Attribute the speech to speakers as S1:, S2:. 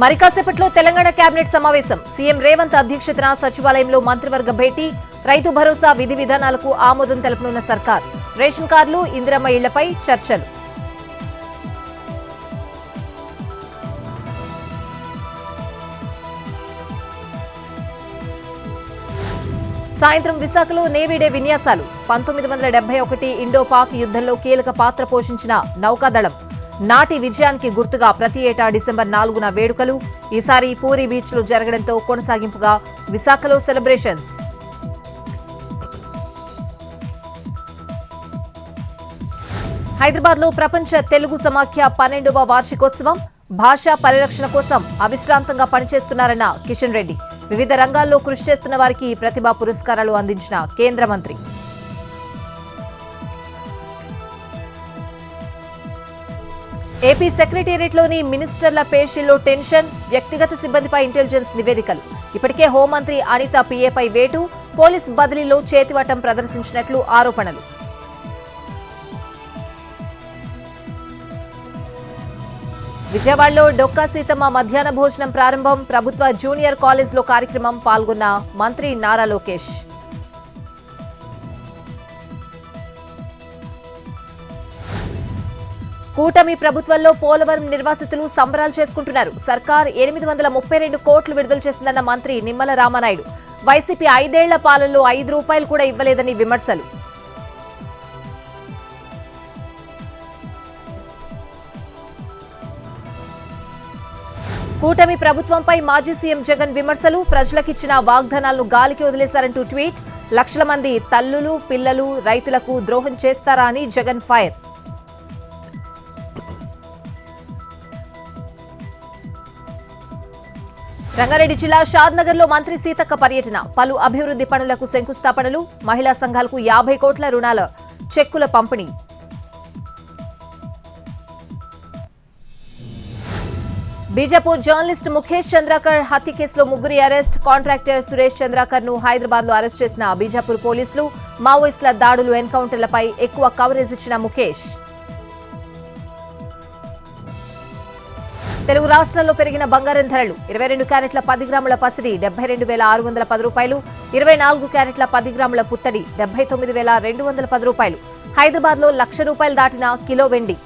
S1: మరికాసేపట్లో Telangana cabinet సమావేశం. CM Revanth అధ్యక్షతన సచివాలయంలో మంత్రివర్గ భేటీ. రైతు భరోసా విధి విధానాలకు ఆమోదం తెలపనున్న సర్కార్. రేషన్ కార్డులు, ఇందిరమ్మ ఇళ్లపై చర్చలు. సాయంత్రం విశాఖలో నేవీ డే విన్యాసాలు. 1971 ఇండో-పాక్ యుద్ధంలో కీలక పాత్ర పోషించిన నౌకాదళం నాటి విజయానికి గుర్తుగా ప్రతి ఏటా డిసెంబర్ 4న వేడుకలు. ఈసారి పూరీ బీచ్ లో జరగడంతో కొనసాగింపుగా విశాఖలో సెలబ్రేషన్స్. హైదరాబాద్ లో ప్రపంచ తెలుగు సమాఖ్య 12వ వార్షికోత్సవం. భాషా పరిరక్షణ కోసం అవిశ్రాంతంగా పనిచేస్తున్నారన్న కిషన్ రెడ్డి. వివిధ రంగాల్లో కృషి చేస్తున్న వారికి ప్రతిభా పురస్కారాలు అందించిన కేంద్ర మంత్రి. ఏపీ సెక్రటేరియట్లోని మినిస్టర్ల పేషీల్లో టెన్షన్. వ్యక్తిగత సిబ్బందిపై ఇంటెలిజెన్స్ నివేదికలు. ఇప్పటికే హోంమంత్రి అనిత పిఏపై వేటు. పోలీస్ బదిలీలో చేతివాటం ప్రదర్శించినట్లు ఆరోపణలు. విజయవాడలో డొక్కా సీతమ్మ మధ్యాహ్న భోజనం ప్రారంభం. ప్రభుత్వ జూనియర్ కాలేజ్లో కార్యక్రమం పాల్గొన్న మంత్రి నారా లోకేష్. కూటమి ప్రభుత్వంలో పోలవరం నిర్వాసితులు సంబరాలు చేసుకుంటున్నారు. సర్కార్ 832 కోట్లు విడుదల చేసిందన్న మంత్రి నిమ్మల రామానాయుడు. వైసీపీ 5 ఏళ్ల పాలనలో 5 రూపాయలు కూడా ఇవ్వలేదని విమర్శలు. కూటమి ప్రభుత్వంపై మాజీ సీఎం జగన్ విమర్శలు. ప్రజలకిచ్చిన వాగ్దానాలను గాలికి వదిలేశారంటూ ట్వీట్. లక్షల మంది తల్లులు, పిల్లలు, రైతులకు ద్రోహం చేస్తారా అని జగన్ ఫైర్. రంగారెడ్డి జిల్లా షాద్నగర్లో మంత్రి సీతక్క పర్యటన. పలు అభివృద్ధి పనులకు శంకుస్థాపనలు. మహిళా సంఘాలకు 50 కోట్ల రుణాల చెక్కుల పంపిణీ. బీజాపూర్ జర్నలిస్ట్ ముఖేష్ చంద్రాకర్ హత్య కేసులో 3 అరెస్ట్. కాంట్రాక్టర్ సురేష్ చంద్రాకర్ ను హైదరాబాద్ లో అరెస్ట్ చేసిన బీజాపూర్ పోలీసులు. మావోయిస్టుల దాడులు, ఎన్కౌంటర్లపై ఎక్కువ కవరేజ్ ఇచ్చిన ముఖేష్. తెలుగు రాష్ట్రాల్లో పెరిగిన బంగారం ధరలు. 22 క్యారెట్ల 10 గ్రాముల పసిడి 72,610 రూపాయలు. 24 క్యారెట్ల 10 గ్రాముల పుత్తడి 79,210 రూపాయలు. హైదరాబాద్ లో 1,00,000 రూపాయలు దాటిన కిలో వెండి.